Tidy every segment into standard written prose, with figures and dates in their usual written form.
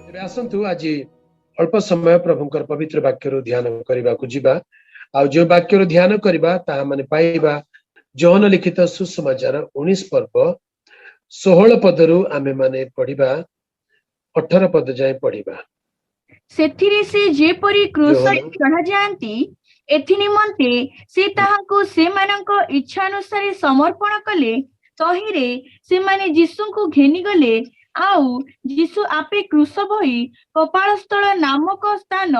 तेबे आसंतु आज अल्प समय प्रभुंकर पवित्र वाक्य ध्यान करने को जीवा आ जो वाक्य ध्यान करबा ता माने पाइबा जौन लिखित सुसमाचार 19 पर्व 16 पदरु आमे माने पढ़िबा 18 पद जाए पढ़िबा। सेथिरे से जेपरी क्रूसरे चढ़ा जाती एथि निमंते से ताहाको सेमानंको इच्छा अनुसार समर्पण कले तहिरे से माने यीशु को घेनी गले आउ यीशु आपे क्रूस भई कपालस्थल नामक स्थान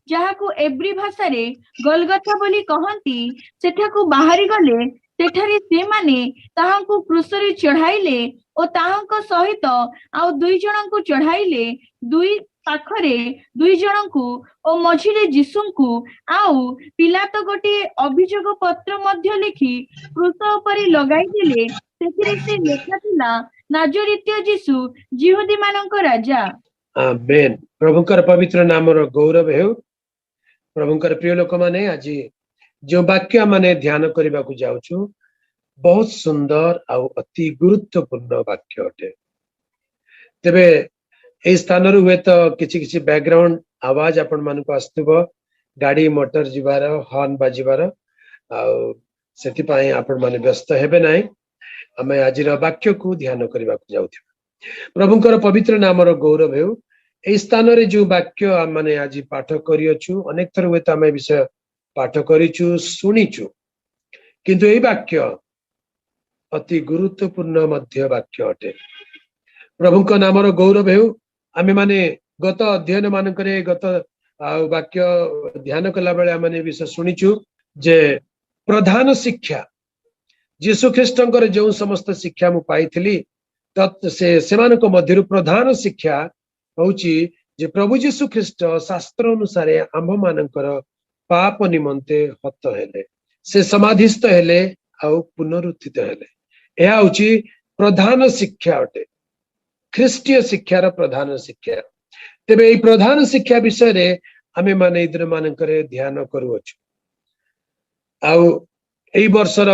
जहाकू एब्री भाषा रे गलगथा बोली कहंती सेठाकू बाहरी गले सेठारे से माने ताहाको क्रूसरे चढ़ाइले ओ ताहाको सहित आउ दुई जनंको चढ़ाइले दुई पाखरे दुई जनंकु ओ मझिरे यीशुंकु आउ पिलातो गोटे अभियोग पत्र मध्य लिखि क्रूस उपरे लगाई दिले सेथिरे से लेखा थिला नाजरीत्य यीशु जिहुदी मानंको राजा। आमेन। प्रभुकर पवित्र नामर गौरव हेउ। प्रभुकर प्रिय लोक माने आज जो वाक्य माने ध्यान करबा को जाउछु बहुत सुंदर आ अति गुरुत्वपूर्ण वाक्य अटे। तेबे ए स्थान हुए तो किछि किछि बैकग्राउंड आवाज आपण मान को आस्तुबो गाड़ी मोटर जिबार हॉर्न बाजिबार सेति पई आपण माने व्यस्त हेबे नाही। आमे आजिर वाक्य को ध्यान करबा को जाउथि। प्रभुकर पवित्र नामर गौरव हेउ। ए स्थान रे जो वाक्य माने आज पाठ करियछु अनेक थर हुए तो आमे विषय पाठ करिछु सुनिछु किंतु ए वाक्य अति गुरुत्वपूर्ण मध्य वाक्य अटे। प्रभुଙ୍କ नामर गौरव हेउ। आमे माने गत अध्ययन मानकरे गत वाक्य ध्यान कला बेले आमे विषय सुनिछु जे प्रधान शिक्षा यीशु ख्रीष्टंकर जो समस्त शिक्षा मु पाइथिली तत् से मानक मध्यरु प्रधान शिक्षा होउची जे प्रभु यीशु ख्रीष्ट शास्त्र अनुसार आम्भ मानकर पाप निमंते हत हेले से समाधिस्थ हेले आ पुनरुत्थित हेले। यह होउची प्रधान शिक्षा अटे। ख्रीष्टीय शिक्षार प्रधान शिक्षा। तेबे এই प्रधान शिक्षा विषय रे आमे माने इदर मानकरे ध्यान करूछु। आउ एई वर्षर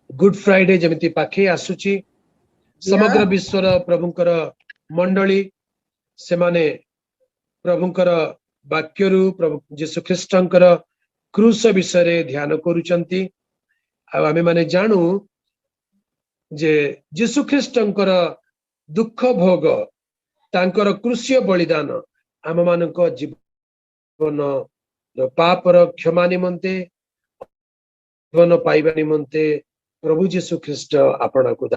गुड फ्राइडे जमिति पाखे आसुची समग्र विश्वर प्रभुंकर मंडली से माने प्रभुंकर वाक्यरु प्रभु यीशु ख्रीष्टंकर क्रूस विषय रे ध्यान करूचंती। आ आमे माने जानू जे यीशु ख्रीष्टंकर दुख भोग तांकर क्रूसीय बलिदान आम मानक जीवन पापर क्षमा निमंते जीवन पाइबा निमंते प्रभु यीशु ख्रीष्ट आपण को।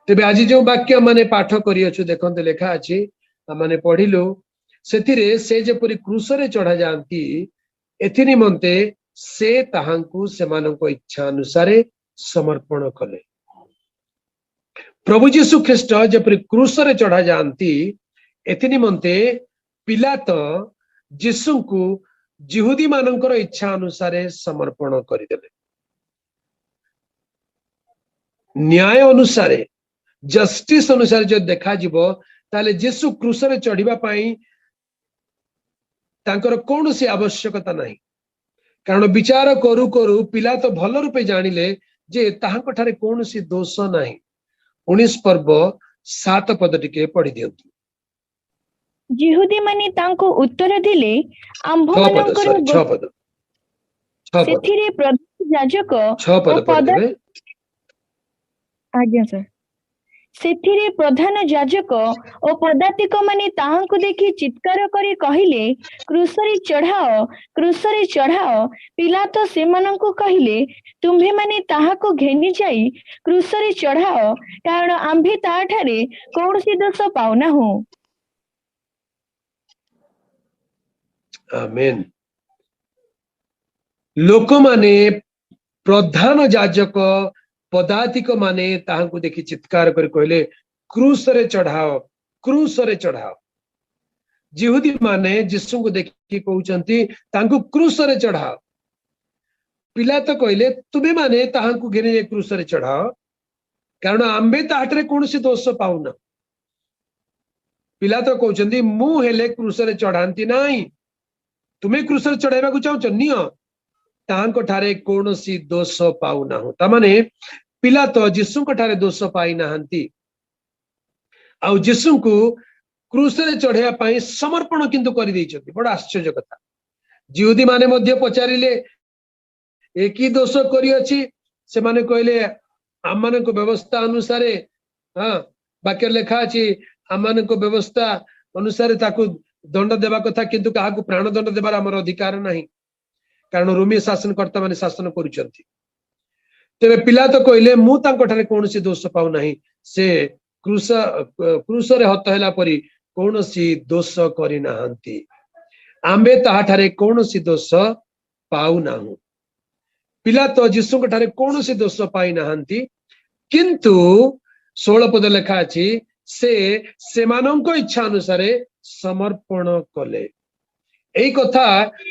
तेबे आज जो वाक्य माने पाठ करियछु देखंते लेखा अछि माने पढिलु सेथिरे से जेपरि क्रूस रे चढ़ा जांती एथि निमंते से ताहांकु सेमानक इच्छा अनुसार समर्पण कले। प्रभु यीशु ख्रीष्ट जेपरि क्रूस रे चढ़ा जांती एथि निमंते पिलात यीशु को जिहुदी मानकर इच्छा अनुसार समर्पण करिदेले। न्याय अनुसार जस्टिस अनुसार जो देखा जीवो ताले यीशु क्रूस रे चढ़िबा पई तांकर कोनोसी आवश्यकता नाही कारण विचार करू करू पिलात भल रूपे जानिले जे ताहांक ठारे कोनोसी दोष नाही। 19 पर्व 7 पद टिके पढ़ी दियंतु। जिहुदी माने तांको उत्तर दिले आम्भ मानकर 6 पद सेथिरे प्रधान याजक 6 पद पढ़ देबे। आज्ञा सर। सेथिरे प्रधान याजक ओ पदातिक माने ताहांको देखि चित्कार करी कहिले क्रूसरे चढ़ाओ। पिलात सेमानंको कहिले तुम्हे माने ताहाको घेनी जाई क्रूसरे चढ़ाओ कारण आम्भे ताठारे कौनसी दोष पाउना हो। आमेन। लोक माने प्रधान याजक पदातिक माने ताहांको देखि चित्कार कर कहले क्रूस रे चढ़ाओ। जिहुदी माने यीशु को देखि कहउचंती तांको क्रूस रे चढ़ाओ। पिलात कहले तुबे माने ताहांको घेने क्रूस रे चढ़ाओ कारण आम्बे ताहटरे कोनसी दोष पाउना। पिलात कहउचंती मु हेले क्रूस रे चढ़ांती नाही तुमे क्रूस रे चढ़ाइबा को चाहउछ नियो तांको ठारे कोनसी दोष पाउना हो। ता माने पिलात यीशु को ठारे दोष पाई नाहंती आ यीशु को क्रूस रे चढ़ाया पाई समर्पण किंतु कर देइछथि। बड़ आश्चर्य कथा। जिहुदी माने मध्य पचारिले एक ही दोष करी अछि, से माने कहले आम मान को व्यवस्था अनुसार, हाँ वाक्य लेखा अछि आम मान को व्यवस्था अनुसार ताकू दंड देवा कथा, किंतु काहाकू प्राण दंड देवार हमर अधिकार नहीं, कारण रोमी शासनकर्ता माने शासन करुचंती। तेरे पिलातो कहले मु तांको ठारे कोनोसी दोष पाउ नाही, से क्रूस रे हत हैला परी कोनोसी दोष करि नाहंती, आम्बे ताहा ठारे कोनोसी दोष पाउ नाहु। पिलातो यीशु को ठारे कोनोसी दोष पाई नाहंती, किंतु 16 पद लेखा अछि से सेमानंको इच्छा अनुसार समर्पण कले। एई कथा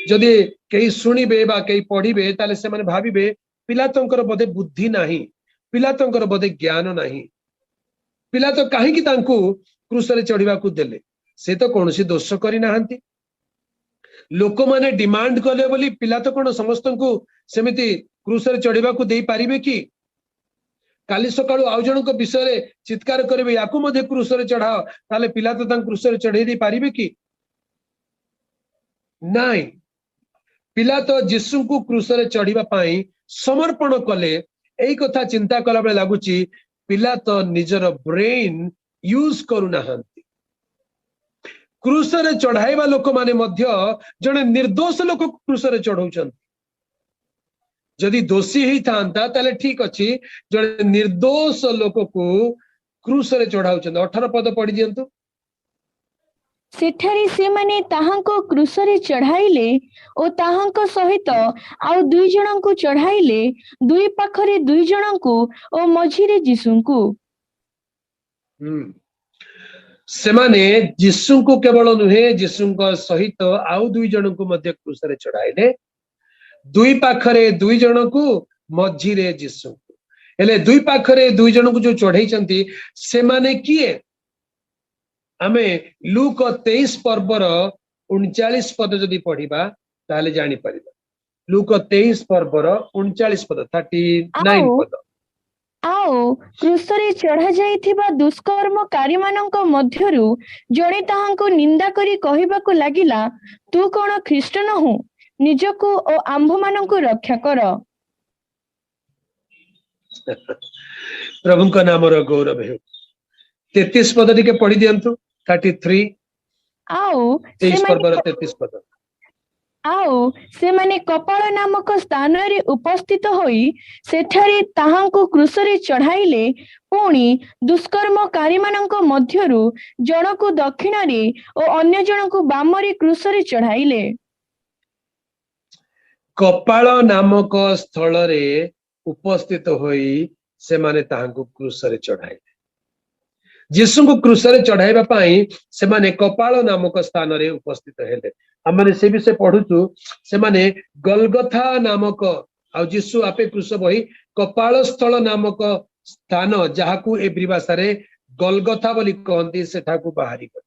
जदि कई सुनिबे बा कई पढ़िबे ताले से माने भाबिबे पिलातोंकर बोधे बुद्धि नाही, पिलातोंकर बोधे ज्ञान नाही, पिलातो काहेकि तांकू क्रूस रे चढ़िबा को देले, से तो कोनोसी दोष करि नाहंती। लोक माने डिमांड कले बोली पिलातो कोन समस्त को सेमिति क्रूस रे चढ़िबा को देई पारिबे कि? काली सकाळु आउ जनक विषय चित्कार करिवे याकू मध्ये क्रूस रे चढ़ाओ, ताले पिलातो तां क्रूस रे चढ़ाई दे पारिबे कि? नाही। पिलातो यीशु को क्रूस रे चढ़िबा पाई समर्पण कले। एई कथा चिंता कला बेले लागुची पिलातो निजर ब्रेन यूज करू नाहंती। क्रूस रे चढ़ाइबा लोक माने मध्य जने निर्दोष लोक क्रूस रे चढ़ौचंती। जदि दोषी ही थांता ताले ठीक अछि, जने निर्दोष लोक को क्रूस रे चढ़ाउचंती। 18 पद पढ़ी दियंतु। सेठारी से माने ताहांको क्रूस रे चढ़ाइले ओ ताहांको सहित आउ दुई जनंकु चढ़ाइले, दुई पाखरे दुई जनंकु ओ मझिरे यीशुंकु। सेमाने यीशु को केवल नुहे, यीशु सहित आउ दुई जनंकु मध्य क्रूस रे चढ़ाइले, दुई पाखरे दुई जनंकु मझिरे यीशु। हेले दुई पाखरे दुई जनंकु जो चढ़ाइचंती सेमाने किए? आमे लूक 23 पर्वर 39 पद जदि पढ़िबा ताले जानि परिबा। लूक 23 पर्वर 39 पद 39 पद। आओ क्रूस रे चढ़ा जाइथिबा दुष्कर्मकारी मानक मध्यरु जणे ताहांको निंदा करी कहिबाको लागिला, तू कोन ख्रीष्ट नहु, निजको ओ आंभ माननको रक्षा कर। प्रभु का नाम रो गौरव हे। 33 पद टिके पढ़ी दियंतु। 33 आओ 23 पर्वर 33 पद। आओ से माने कपाल नामक स्थान रे उपस्थित होई सेठारे ताहांको क्रूस रे चढ़ाइले, पुणी दुष्कर्मकारी मानक मध्यरु जनकु दक्षिण रे ओ अन्य जनकु बाम रे क्रूस रे चढ़ाइले। कपाल नामक स्थल रे उपस्थित होई से माने ताहांको क्रूस रे चढ़ाइले। यीशु को क्रूस रे चढ़ाइबा पाई से माने कपाल नामक स्थान रे उपस्थित हेले। हमने से विषय पढ़ुचु, से माने गलगथा नामक आ यीशु आपे क्रूस बही कपाल स्थल नामक स्थान जहाकू एब्री भाषा रे गलगथा बोली कहंती, सेठाकू बाहरी कर।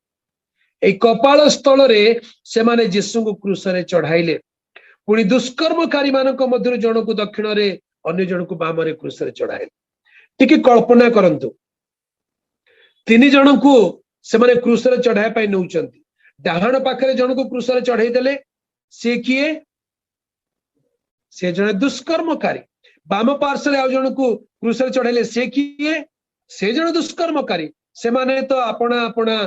ए कपाल स्थल रे से माने यीशु को क्रूस रे चढ़ाइले, पुणी दुष्कर्मकारी मानक मध्य जन को दक्षिण रे अन्य जन को बाम रे क्रूस रे चढ़ाइले। टिके कल्पना करंतु, 3 जन को से माने क्रूस रे चढ़ाई पाई नउचंती। डाहाण पाखरे जन को क्रूस रे चढ़ाई देले, से किए? से जने दुष्कर्मकारी। बाम पार्श्व रे आ जन को क्रूस रे चढ़ाइले, से किए? से जने दुष्कर्मकारी। से माने तो अपना अपना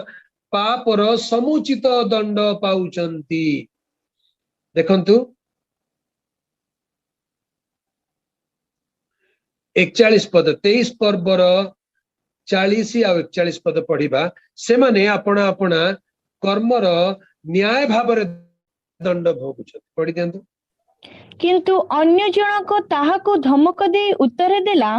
पापर समुचित दंड पाउचंती। देखंतु 41 पद 23 पर्वर 40 आ 41 पद पढ़िबा, से माने अपना अपना कर्मर न्याय भाବରେ दंड भोगुछत। पढ़ी दियंतु। किंतु अन्य जनक ताहाको धमक दे उत्तर देला,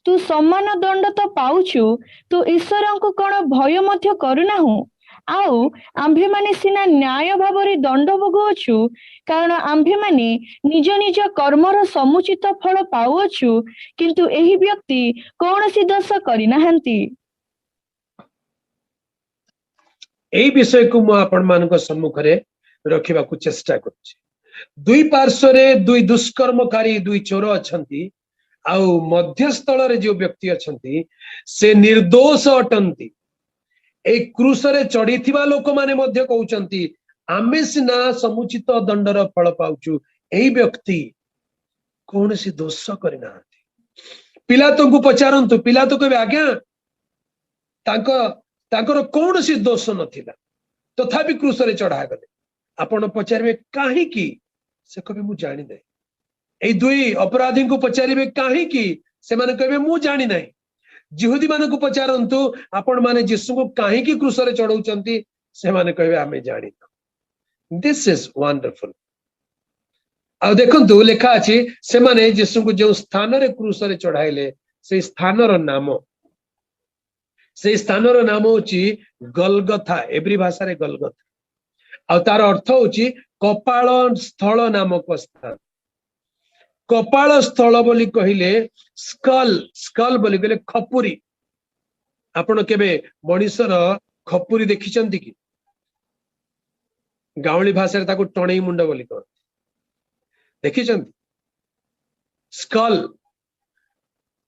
तू समान दंड तो पाउछु, तू ईश्वरंकु कोन भय मध्य करुनाहु। आउ आम्भे माने सिना न्याय भाବରେ दंड भोगुछु, कारण आम्भे माने निज निज कर्मर समुचित फल पाउछु, किंतु एही व्यक्ति कौनसी दोष करि नाहंती। एई विषय को मु आपण मानक सम्मुख रे रखिबा को चेष्टा करछि। दुई पार्श्व रे दुई दुष्कर्मकारी दुई चोर अछंती, आउ मध्यस्थल रे जो व्यक्ति अछंती से निर्दोष अटंती। ए क्रूसरे चढ़ीथिबा लोक माने मध्य कहउचंती आमे सिना समुचित दंडर फल पाउचु एई व्यक्ति कौनसी दोष करना पिलातो को पचारंतु पिलातो कहबे आज्ञा तांकर कौनसी दोष नथिला तथापि क्रूसरे चढ़ा गले आपण पचारिबे काहे की से कहबे मु जानि नै ए दुई अपराधी को पचारिबे काहे की से माने कहबे मु जानि नै जिहुदी माने को पचारंतु आपण माने यीशु को काहे की क्रूसरे चढ़ौचंती से माने कहबे आमे जानि नै दिस इज वंडरफुल आ देखंतु लेखा अछि से माने यीशु को जो स्थान रे क्रूसरे चढ़ाइले से स्थानर नाम होची गलगथा एवरी भाषा रे गलगथा आ तार अर्थ होची कपाल स्थल नामक स्थान कपाल स्थल बोली कहिले स्कल बोली कहले खपुरी आपण केबे मणिसर खपुरी देखिचंती कि गावली भाषा रे ताको टणई मुंड बोली कहते देखिचंती स्कल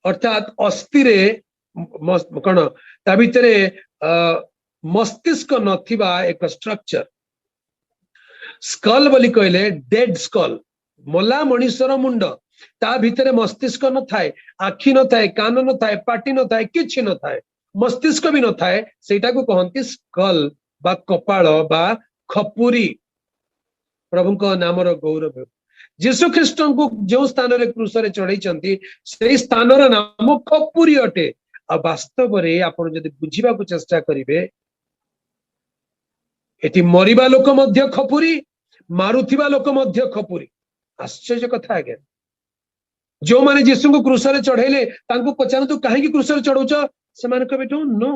अर्थात अस्थि रे कौन ता भितरे मस्तिष्क नथिबा एक स्ट्रक्चर स्कल बोली कहले डेड स्कल मला मनीषर मुंड ता भितरे मस्तिष्क न थाए आखि न थाए कान न थाए पाटी न थाए किछि न थाए मस्तिष्क भी न थाए सेटा को कहंती स्कल बा कपाल बा खपुरी प्रभु को नामर गौरव यीशु ख्रीष्ट को जो स्थान रे क्रूसरे चढ़ाई से स्थान नाम खपुरी अटे आ वास्तव रे आपण जदि बुझिबा को चेष्टा करिवे एटी मरिबा लोक मध्य खपुरी मारुथिबा लोक मध्य खपुरी आश्चर्य कथा आगे जो माने यीशु को क्रूसरे चढ़ाइले तांको पचारंतु काहे की क्रूसरे चढ़ौछ से माने कहबे डोंट नो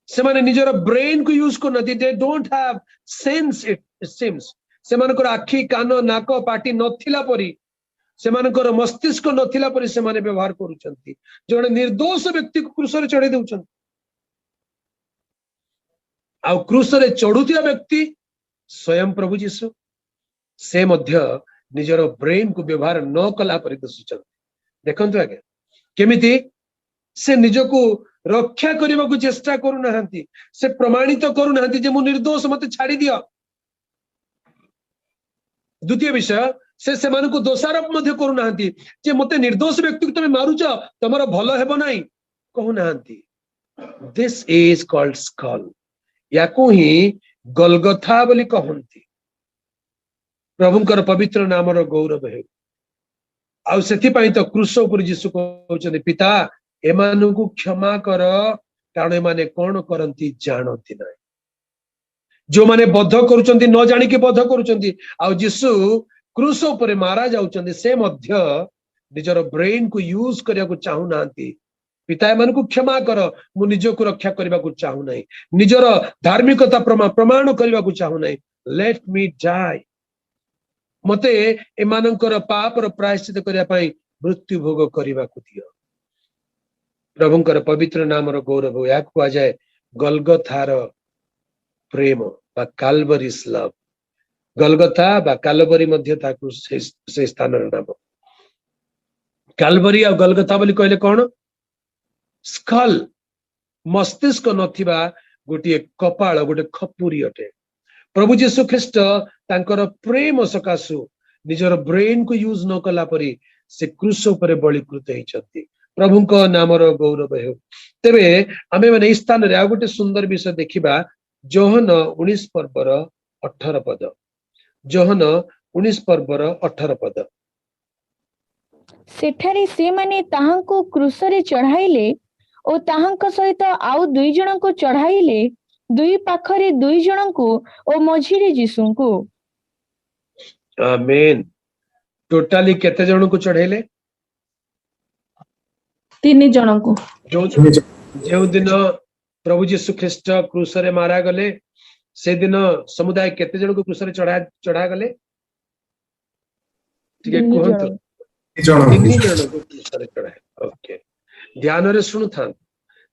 से माने निजर ब्रेन को यूज करना they don't have sense it seems से मानकर आखि कान नाक पाटी नथिला परी से मानकर मस्तिष्क नथिला परी से माने व्यवहार करूचंती जने निर्दोष व्यक्ति को क्रूसरे चढ़ाई देउचंती आ क्रूसरे चढ़ुतिया व्यक्ति स्वयं प्रभु यीशु से मध्य निजर ब्रेन को व्यवहार न कला परी दिसुचंती देखंतु आगे केमिति से निजको रक्षा करने को चेष्टा करूना से प्रमाणित करूना जे मु निर्दोष मते छाड़ी दियो द्वितीय विषय से माने को दोषारोप मध्य करूना जे मते निर्दोष व्यक्ति को तमे मारुच तमरो भलो हेबो नाही कहूना दिस इज कॉल्ड स्कल याकू ही गलगथा बोली कहंती प्रभुंकर पवित्र नामर गौरव हे आ सेति पई तो क्रूस ऊपर यीशु कहउछन पिता एमानु को क्षमा कर कारण एमाने कोन करंती जानती नाही जो माने बद्ध करूचंती न जानि के बद्ध करूचंती आ यीशु क्रूस ऊपर मारा जाउचंती से मध्य निजर ब्रेन को यूज करिया को चाहू नांती पिता एमानु को क्षमा कर मु निजो को रक्षा करबा को चाहू नाही निजर धार्मिकता प्रमाण करबा को चाहू नाही लेट मी डाई मते एमानकर पापर प्रायश्चित करिया पई मृत्यु भोग करबा को दियो प्रभुंकर पवित्र नामर गौरव या कुआ जाए गलगथार प्रेम बा काल्वरीज लव गलगथा बा काल्वरी मध्य ताकू से स्थान नाम काल्वरी आ गलगथा बोली कहले कोन स्कल मस्तिष्क नथिबा गोटे कपाल गोटे खपुरी अटे प्रभु यीशु ख्रीष्ट तांकर प्रेम सकाशु निजर ब्रेन को यूज न कला परी से क्रूस ऊपर बलिकृत होइछथि प्रभु को नामर गौरव हो तेरे आमे माने स्थान रे आ गोटे सुंदर विषय देखिबा जोहन 19 पर्वर 18 पद जोहन 19 पर्वर 18 पद सेठारे से माने ताहांको क्रूसरे चढ़ाइले ओ ताहांको सहित आउ दुई जन को चढ़ाइले दुई पाखरे दुई जन को ओ मझिरे यीशु को आमेन टोटली केते जन को चढ़ाइले 3 जन को जो दिन प्रभु यीशु ख्रीष्ट क्रूसरे मारा गले से दिन समुदाय केते जन को क्रूसरे चढ़ा गले ठीक है कहंतु 3 जन को क्रूसरे चढ़ाए ओके ध्यान रे सुनु था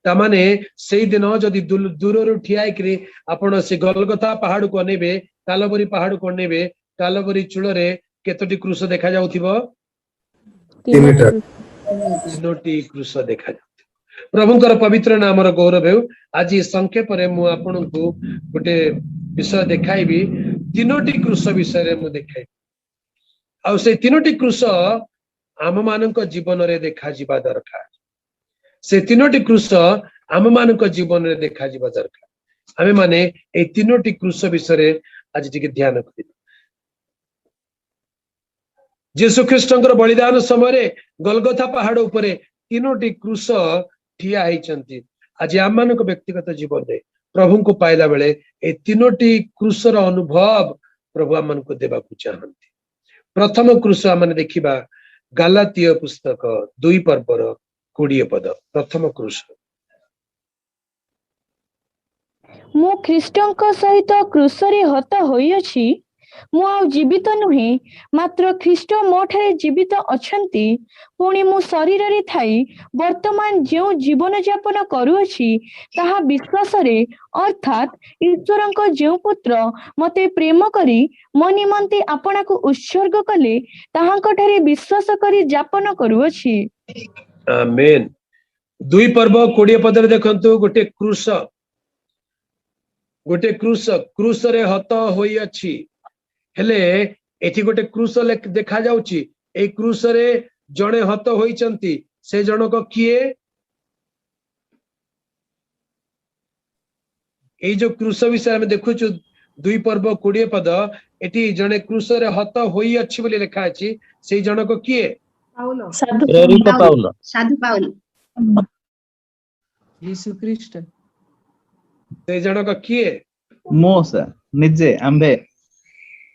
तामाने से दिन जदि दूर रु ठिया करी आपण से गलगथा पहाड़ को नेबे कालबरी पहाड़ को नेबे कालबरी चूल रे केतोटी क्रूस देखा जाउथिबो 3टी क्रूस देखा जाउथिबो प्रभुंकर पवित्र नामर गौरव हेउ। आज संक्षेप मु आपनकु गोटे विषय देखाइबी तीनोटी क्रूस विषय मु देखाइबी आ से तीनोटी क्रूस आम मानक जीवन रे देखा जिबा दरकार से तीनोटी क्रूस आम मानक जीवन रे देखा जिबा दरकार आमे माने ए तीनोटी क्रूस विषय आज टिके ध्यान करिबा यीशु ख्रीष्टंकर बलिदान समय गलगथा पहाड़ उपरे तीनोटी क्रूस ठिया होइचंती आज आम मानक व्यक्तिगत जीवन रे प्रभु को पाइला बेले ए तीनोटी क्रूसर अनुभव प्रभु आम को देबा को चाहंती। प्रथम क्रूस आमने देखिबा गालातीय पुस्तक 2 पर्वर 20 पद। प्रथम क्रूस मु ख्रीष्टंक सहित क्रूसरे हत होइछि मु आ जीवित नुहे मात्र ख्रीष्ट मोठारे जीवित अछंती पुणी मु शरीर रे थाई वर्तमान जो जीवन यापन करूछि ताहा विश्वास रे अर्थात ईश्वरंक जो पुत्र मते प्रेम करी मो निमंते आपना को उत्सर्ग कले ताहांक ठारे विश्वास करी यापन करूछि। आमेन। 2 पर्व 20 पदरे देखंतु गोटे क्रूस क्रूस रे हत होई अछि हेले एठी गोटे क्रूस देखा जाउची ए क्रूस रे जणे हत होइचंती से जनक किए ए जो क्रूस विषय में देखुछु 2 पर्व 20 पद एठी जणे क्रूस रे हत होई अछि बोली लिखा अछि से जनक किए पाउलो साधु पाउलो यीशु ख्रीष्ट से जनक किए मोसा निजे आंबे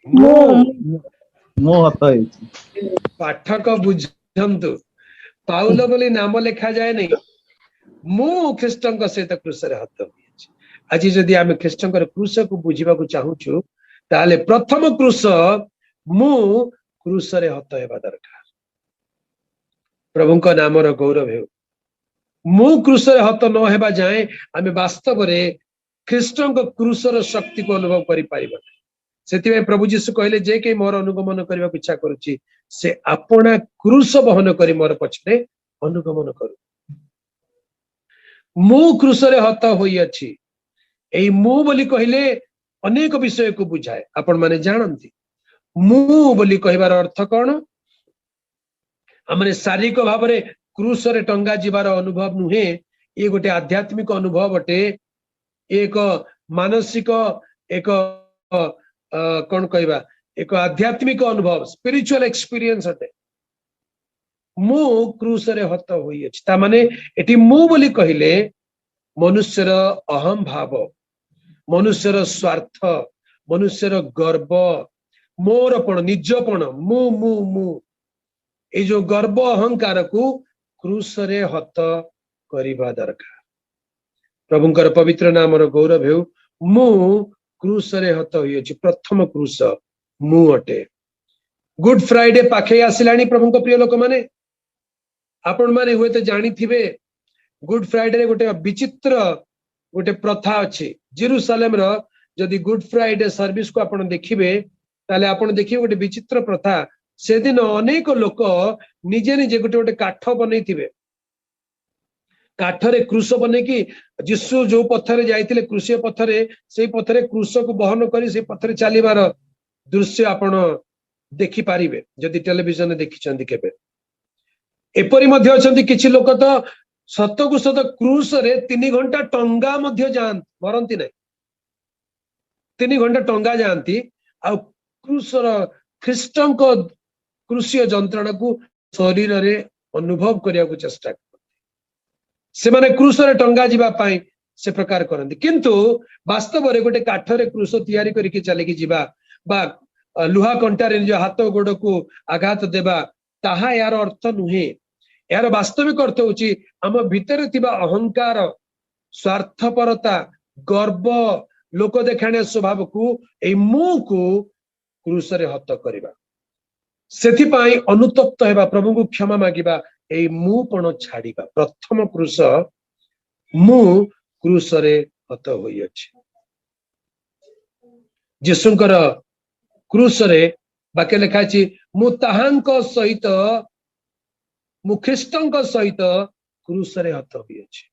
मो हत होइछि। पाठक बुझंतु पाउलो बोली नाम लिखा जाए नहीं मु ख्रीष्टंक सहित क्रूस रे हत होइछि। आज जदि आमे ख्रीष्टंकर क्रूस को बुझिबा को चाहूछु ताले प्रथम क्रूस मु क्रूस रे हत हेबा दरकार। प्रभु का नाम रो गौरव हेउ। मु क्रूस रे हत न हेबा जाए आमे वास्तव रे ख्रीष्टंक क्रूस रो शक्ति को अनुभव करि पारिबा। सेति प्रभु यीशु कहले जे के मोर अनुगमन करबा इच्छा करूची से अपना क्रूस बहन करी मोर पछरे अनुगमन करू। मु क्रूस रे हत होई अछि एई मु बोली कहले अनेक विषय को बुझाए आपण माने जानंती। मु बोली कहबार अर्थ कोन हमरे शारीरिक भाव रे क्रूस रे टंगा जीवार अनुभव नुहे ये गोटे आध्यात्मिक अनुभव अटे एक मानसिक एक कौन कहबा एक आध्यात्मिक अनुभव स्पिरिचुअल एक्सपीरियंस अटे। मु क्रूस रे हत होई अछि ता माने एटी मु बोली कहिले मनुष्यर अहम भाव मनुष्यर स्वार्थ मनुष्यर गर्व मोरपण निजपण मु मु मु ए जो गर्व अहंकार को क्रूस रे हत करिबा दरकार। प्रभुंकर पवित्र नाम रो गौरव हेउ। मु क्रूस रे हत होई अछि प्रथम क्रूस मु अटे। गुड फ्राइडे पाखे आसिलानी प्रभु को प्रिय लोक माने आपण माने हुए तो जानी थिबे गुड फ्राइडे रे गोटे विचित्र गोटे प्रथा अछि जेरूशलेम रो जदि गुड फ्राइडे सर्विस को आपण देखिबे ताले आपण देखिबे गोटे विचित्र प्रथा से दिन अनेक लोक निजे निजे गोटे गोटे काठ बनै थिबे काठरे क्रूस बने कि जिसु जो पथरे जाइतिले क्रूसीय पथरे से पथरे क्रूस को बहन करी से पथरे चलीबार दृश्य आपण देखि पारिबे जदि टेलीविजन देखिचंदी केबे। एपरि मध्ये अछंती किछि लोक तो सत को सत क्रूस रे 3 घंटा टंगा मध्ये जान मरंती नै 3 घंटा टंगा जानती आ क्रूस रो ख्रीष्टन को क्रूसीय जंत्रणा को शरीर रे अनुभव करिया को चेष्टा से माने क्रूस रे टंगा जीवा पाई से प्रकार करंती किंतु वास्तव रे गोटे काठरे क्रूस तैयारी करिके चलेकी जीवा बा लुहा कंटारे निज हाथ गोड़ को आघात देबा ताहा यार अर्थ नुहे। यार वास्तविक अर्थ होची आम भितर थिबा अहंकार स्वार्थपरता गर्व लोक देखाणे स्वभाव को ए मु को क्रूस रे हत करिबा सेथि पाई अनुतप्त हेबा प्रभु को क्षमा मागिबा ए मुपण छाड़िबा। प्रथम क्रूस मु क्रूस रे हत होई अछि। यीशुंकर क्रूस रे बाके लिखा अछि मु ताहांक सहित मु ख्रीष्टंक सहित क्रूस रे हत होई अछि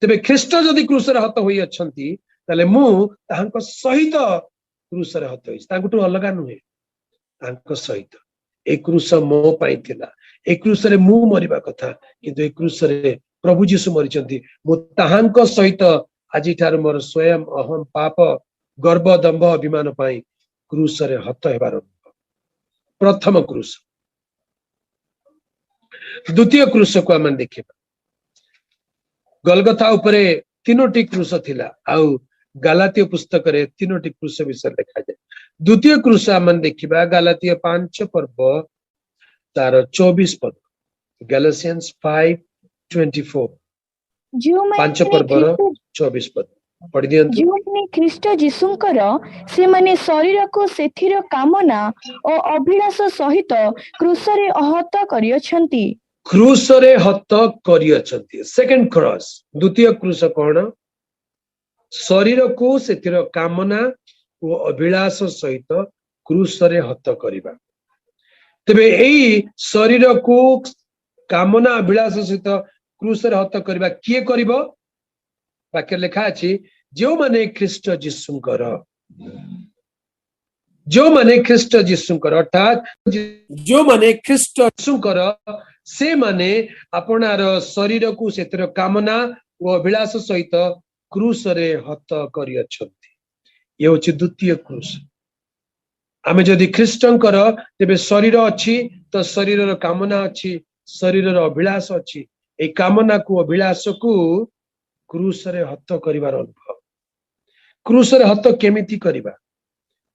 तेबे ख्रीष्ट जदि क्रूस रे हत होई अछंती ताले मु ताहांको सहित क्रूस रे हत होई तांकुटु अलगा नुहे तांको सहित ए क्रूस मो पाई थिला ए क्रूस रे मु मरिबा कथा किंतु ए क्रूस रे प्रभु जीसु मरिचंती मु ताहांको सहित आजि ठार मोर स्वयं अहम पाप गर्व दंभ अभिमान पाई क्रूस रे हत हेबार प्रथम क्रूस द्वितीय क्रूस को आम देखिबा गलगथा उपरे तीनोटी क्रूस थिला आउ गालातीय पुस्तक रे तीनोटी क्रूस विषय लिखा जाए द्वितीय क्रूस आम देखिबा गालातीय 5 पर्व तार 24 पद गैलेशियंस 5:24 5 पर्वर 24 पद पढ़ि दियंतु जोने ख्रीष्ट जीशुंकर से माने शरीर को सेथिर कामना और अभिलाष सहित क्रूस रे आहत करियछंती क्रूस रे हत करियछंती सेकंड क्रॉस द्वितीय क्रूस कोन शरीर को सेथिर कामना और अभिलाष सहित क्रूस रे हत करिबा तबे एई शरीर को कामना अभिलाष सहित क्रूस रे हत करिबा किए करिबो वाक्य लिखा अछि जो माने ख्रीष्ट जीशुंकर अर्थात जो माने ख्रीष्ट जीशुंकर से माने अपनार शरीर को सेतिर कामना और अभिलाष सहित क्रूस रे हत करियछंती ये होछि द्वितीय क्रूस आमे जदि ख्रीष्टंकर तेबे शरीर अछि तो शरीरर कामना अछि शरीरर अभिलाष अछि ए कामना को अभिलाष को क्रूस रे हत करिवार अनुभव क्रूस रे हत केमिति करिबा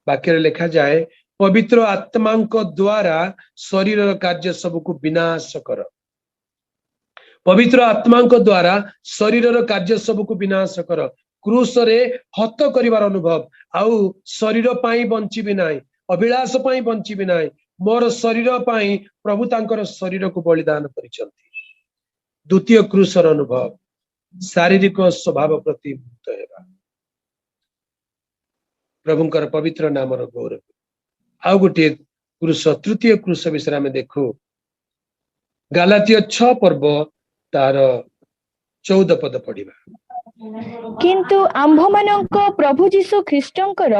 वाक्य लिखा जाए पवित्र आत्मांक द्वारा शरीरर कार्य सब को विनाश कर पवित्र आत्मांक द्वारा शरीरर कार्य सब को विनाश कर क्रूस रे हत करिवार अनुभव आउ शरीर पाई बंचिबि नाई अभिलाष पाई बंचिबि नाई मोर शरीर पाई प्रभु तांकर शरीर को बलिदान करिसंती द्वितीय क्रूसर अनुभव शारीरिक स्वभाव प्रति मुक्त हेबा प्रभुंकर पवित्र नामर गौरव आउ गोटे क्रूस तृतीय क्रूस विषय में देखु गालातीय 6 पर्व तार 14 पद पढ़िबा किंतु आम्भमानंक प्रभु जीशु ख्रीष्टंकर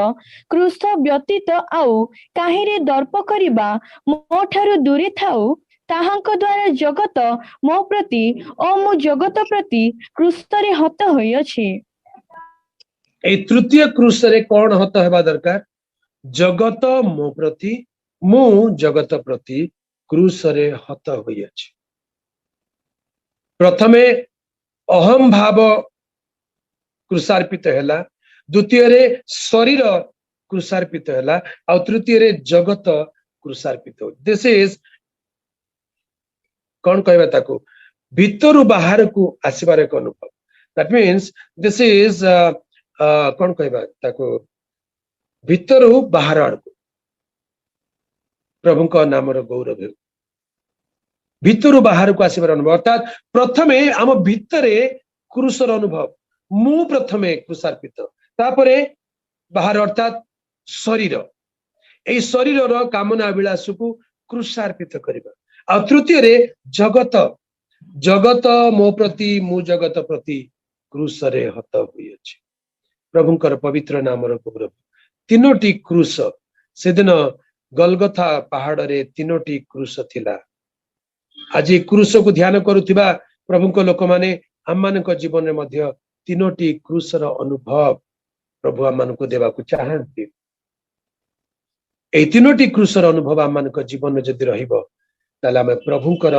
क्रूस व्यतीत आउ काहिरे दर्प करिबा मो ठारू दूरे थाउ ताहांक द्वारा जगत मो प्रति ओ मु जगत प्रति क्रूस रे हत होई अछि ए तृतीय क्रूस रे कोन हत हेबा दरकार जगत मो प्रति मु जगत प्रति क्रूस रे हत होई अछि प्रथमे अहम भाव क्रूसार्पित हैला द्वितीय रे शरीर क्रूसार्पित हैला आ तृतीय रे जगत क्रूसार्पित हो दिस इज कौन कहबा ताको भीतर बाहर को आसीबार एक अनुभव दैट मींस दिस इज कौन कहबा ताको भीतर बाहर आड़को प्रभु का नामर गौरव भीतर बाहर को आसीबार अनुभव अर्थात प्रथमे आम भीतरे क्रूसर अनुभव मु प्रथमे क्रूसार्पित तापरे बाहर अर्थात शरीर ए शरीर कामना अभिलाष को क्रूसार्पित करिबा आ तृतीय रे जगत जगत मो प्रति मु जगत प्रति क्रूस रे हत होई अछि प्रभुंकर पवित्र नामर गौरव तीनोटी क्रूस से दिन गलगथा पहाड़ रे तीनोटी क्रूस थिला आज क्रूस को ध्यान करुथिबा प्रभुंक लोक माने आमानक जीवन रे मध्य तीनोटी क्रूसर अनुभव प्रभु आमानक देबा को चाहंती ए तीनोटी क्रूसर अनुभव आमानक जीवन में जदि रहिबो ताले आमे प्रभुंकर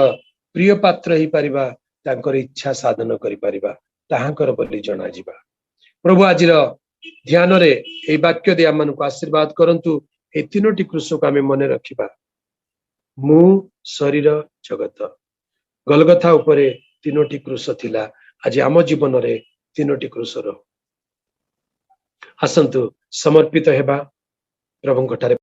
प्रिय पात्र ही परिबा तांकर इच्छा साधन करि परिबा ताहांकर बोली जणा जिबा प्रभु आजिर ध्यान रे ए वाक्य दे आमानक आशीर्वाद करंतु ए तीनोटी क्रूस को आमे मने रखिबा मु शरीर जगत गलगथा उपरे तीनोटी क्रूस थिला आज आम जीवन रे तीनोटी क्रूस रो आसंतु समर्पित हेबा प्रभुंक ठारे।